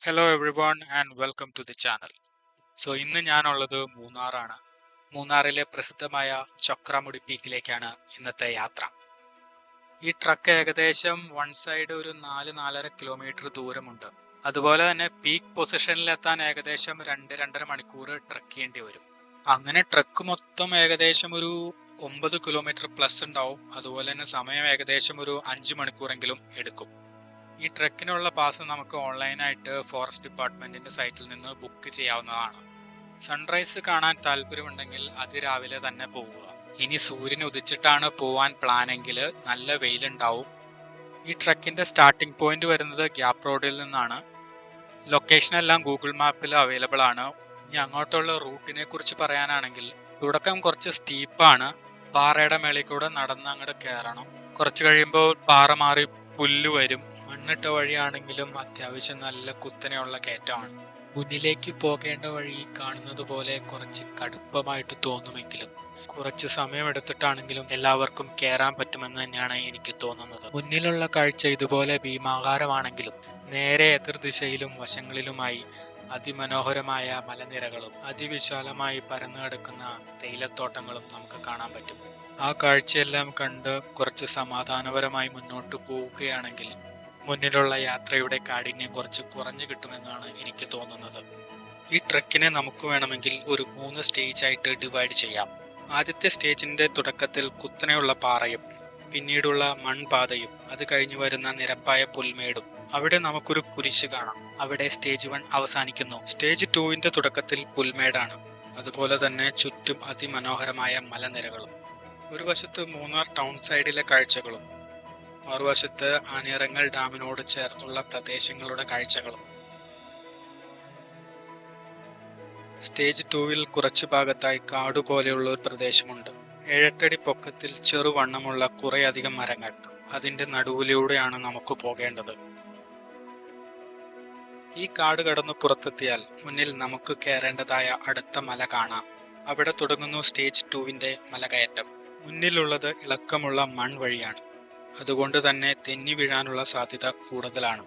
Hello everyone and welcome to the channel. ഇന്ന് ഞാനുള്ളത് മൂന്നാറാണ്. മൂന്നാറിലെ പ്രസിദ്ധമായ ചൊക്രാമുടി പീക്കിലേക്കാണ് ഇന്നത്തെ യാത്ര. ഈ ട്രക്ക് ഏകദേശം വൺ സൈഡ് ഒരു 4-4.5 കിലോമീറ്റർ ദൂരമുണ്ട്. അതുപോലെ തന്നെ പീക്ക് പൊസിഷനിലെത്താൻ ഏകദേശം 2-2.5 മണിക്കൂർ ട്രക്ക് ചെയ്യേണ്ടി വരും. അങ്ങനെ ട്രക്ക് മൊത്തം ഏകദേശം ഒരു 9 കിലോമീറ്റർ പ്ലസ് ഉണ്ടാവും. അതുപോലെ തന്നെ സമയം ഏകദേശം ഒരു 5 മണിക്കൂറെങ്കിലും എടുക്കും. ഈ ട്രെക്കിനുള്ള പാസ് നമുക്ക് ഓൺലൈനായിട്ട് ഫോറസ്റ്റ് ഡിപ്പാർട്ട്മെന്റിന്റെ സൈറ്റിൽ നിന്ന് ബുക്ക് ചെയ്യാവുന്നതാണ്. സൺറൈസ് കാണാൻ താല്പര്യമുണ്ടെങ്കിൽ അതിരാവിലെ തന്നെ പോവുക. ഇനി സൂര്യൻ ഉദിച്ചിട്ടാണ് പോവാൻ പ്ലാനെങ്കിൽ നല്ല വെയിലുണ്ടാവും. ഈ ട്രെക്കിന്റെ സ്റ്റാർട്ടിംഗ് പോയിന്റ് വരുന്നത് ഗ്യാപ്പ് റോഡിൽ നിന്നാണ്. ലൊക്കേഷൻ എല്ലാം ഗൂഗിൾ മാപ്പിൽ അവൈലബിൾ ആണ്. ഇനി അങ്ങോട്ടുള്ള റൂട്ടിനെ കുറിച്ച് പറയാനാണെങ്കിൽ തുടക്കം കുറച്ച് സ്റ്റീപ്പാണ്. പാറയുടെ മേളിൽ കൂടെ നടന്ന് അങ്ങോട്ട് കയറണം. കുറച്ച് കഴിയുമ്പോൾ പാറ മാറി പുല്ല് വരും. മണ്ണിട്ട വഴിയാണെങ്കിലും അത്യാവശ്യം നല്ല കുത്തനെയുള്ള കയറ്റമാണ്. മുന്നിലേക്ക് പോകേണ്ട വഴി കാണുന്നത് പോലെ കുറച്ച് കടുപ്പമായിട്ട് തോന്നുമെങ്കിലും കുറച്ച് സമയമെടുത്തിട്ടാണെങ്കിലും എല്ലാവർക്കും കയറാൻ പറ്റുമെന്ന് തന്നെയാണ് എനിക്ക് തോന്നുന്നത്. മുന്നിലുള്ള കാഴ്ച ഇതുപോലെ ഭീമാകാരമാണെങ്കിലും നേരെ എതിർദിശയിലും വശങ്ങളിലുമായി അതിമനോഹരമായ മലനിരകളും അതിവിശാലമായി പരന്നു കിടക്കുന്ന തേയിലത്തോട്ടങ്ങളും നമുക്ക് കാണാൻ പറ്റും. ആ കാഴ്ചയെല്ലാം കണ്ട് കുറച്ച് സമാധാനപരമായി മുന്നോട്ട് പോവുകയാണെങ്കിൽ മുന്നിലുള്ള യാത്രയുടെ കാഠിന്യം കുറച്ച് കുറഞ്ഞു കിട്ടുമെന്നാണ് എനിക്ക് തോന്നുന്നത്. ഈ ട്രെക്കിനെ നമുക്ക് വേണമെങ്കിൽ ഒരു 3 സ്റ്റേജ് ആയിട്ട് ഡിവൈഡ് ചെയ്യാം. ആദ്യത്തെ സ്റ്റേജിന്റെ തുടക്കത്തിൽ കുത്തനെയുള്ള പാറയും പിന്നീടുള്ള മൺപാതയും അത് കഴിഞ്ഞു വരുന്ന നിരപ്പായ പുൽമേടും. അവിടെ നമുക്കൊരു കുരിശ് കാണാം. അവിടെ സ്റ്റേജ് 1 അവസാനിക്കുന്നു. സ്റ്റേജ് 2ന്റെ തുടക്കത്തിൽ പുൽമേടാണ്. അതുപോലെ തന്നെ ചുറ്റും അതിമനോഹരമായ മലനിരകളും. ഒരു വശത്ത് മൂന്നാർ ടൗൺ സൈഡിലെ കാഴ്ചകളും മറുവശത്ത് ആനിറങ്ങൽ ഡാമിനോട് ചേർന്നുള്ള പ്രദേശങ്ങളുടെ കാഴ്ചകളും. സ്റ്റേജ് 2വിൽ കുറച്ചു ഭാഗത്തായി കാടുപോലെയുള്ള ഒരു പ്രദേശമുണ്ട്. 7-8 അടി പൊക്കത്തിൽ ചെറുവണ്ണമുള്ള കുറേയധികം മരങ്ങൾ. അതിന്റെ നടുവിലൂടെയാണ് നമുക്ക് പോകേണ്ടത്. ഈ കാട് കടന്ന് പുറത്തെത്തിയാൽ മുന്നിൽ നമുക്ക് കയറേണ്ടതായ അടുത്ത മല കാണാം. അവിടെ തുടങ്ങുന്നു സ്റ്റേജ് 2വിന്റെ മലകയറ്റം. മുന്നിലുള്ളത് ഇളക്കമുള്ള മൺവഴിയാണ്. അതുകൊണ്ട് തന്നെ തെന്നി വീഴാനുള്ള സാധ്യത കൂടുതലാണ്.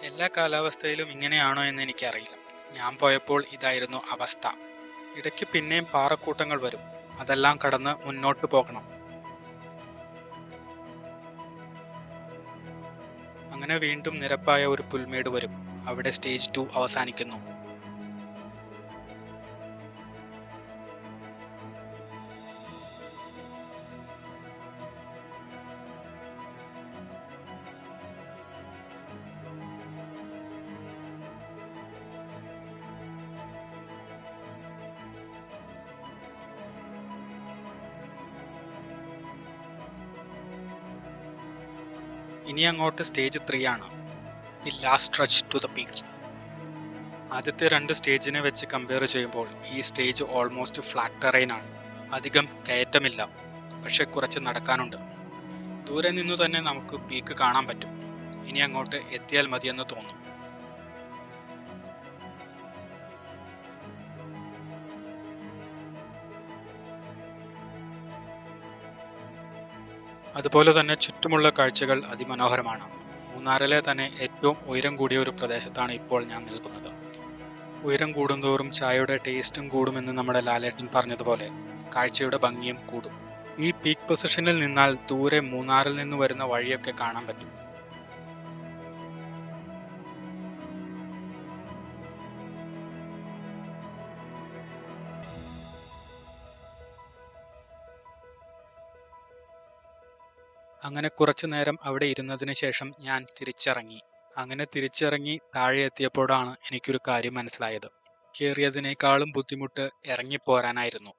എല്ലാ കാലാവസ്ഥയിലും ഇങ്ങനെയാണോ എന്ന് എനിക്കറിയില്ല. ഞാൻ പോയപ്പോൾ ഇതായിരുന്നു അവസ്ഥ. ഇടയ്ക്ക് പിന്നെയും പാറക്കൂട്ടങ്ങൾ വരും. അതെല്ലാം കടന്ന് മുന്നോട്ട് പോകണം. അങ്ങനെ വീണ്ടും നിരപ്പായ ഒരു പുൽമേട് വരും. അവിടെ സ്റ്റേജ് 2 അവസാനിക്കുന്നു. ഇനി അങ്ങോട്ട് സ്റ്റേജ് 3 ആണ്. ഈ last stretch to the peak. ആദ്യത്തെ 2 സ്റ്റേജിനെ വെച്ച് കമ്പയർ ചെയ്യുമ്പോൾ ഈ സ്റ്റേജ് ഓൾമോസ്റ്റ് ഫ്ലാറ്റ് ടെറൈൻ ആണ്. അധികം കയറ്റമില്ല, പക്ഷെ കുറച്ച് നടക്കാനുണ്ട്. ദൂരെ നിന്നു തന്നെ നമുക്ക് പീക്ക് കാണാൻ പറ്റും. ഇനി അങ്ങോട്ട് എത്തിയാൽ മതിയെന്ന് തോന്നും. അതുപോലെ തന്നെ ചുറ്റുമുള്ള കാഴ്ചകൾ അതിമനോഹരമാണ്. മൂന്നാറിലെ തന്നെ ഏറ്റവും ഉയരം കൂടിയ ഒരു പ്രദേശത്താണ് ഇപ്പോൾ ഞാൻ നിൽക്കുന്നത്. ഉയരം കൂടുന്തോറും ചായയുടെ ടേസ്റ്റും കൂടുമെന്ന് നമ്മുടെ ലാലേട്ടൻ പറഞ്ഞതുപോലെ കാഴ്ചയുടെ ഭംഗിയും കൂടും. ഈ പീക്ക് പൊസിഷനിൽ നിന്നാൽ ദൂരെ മൂന്നാറിൽ നിന്ന് വരുന്ന വഴിയൊക്കെ കാണാൻ പറ്റും. അങ്ങനെ കുറച്ചു നേരം അവിടെ ഇരുന്നതിന് ശേഷം ഞാൻ തിരിച്ചിറങ്ങി. അങ്ങനെ തിരിച്ചിറങ്ങി താഴെ എത്തിയപ്പോഴാണ് എനിക്കൊരു കാര്യം മനസ്സിലായത്. കയറിയതിനേക്കാളും ബുദ്ധിമുട്ട് ഇറങ്ങിപ്പോരാനായിരുന്നു.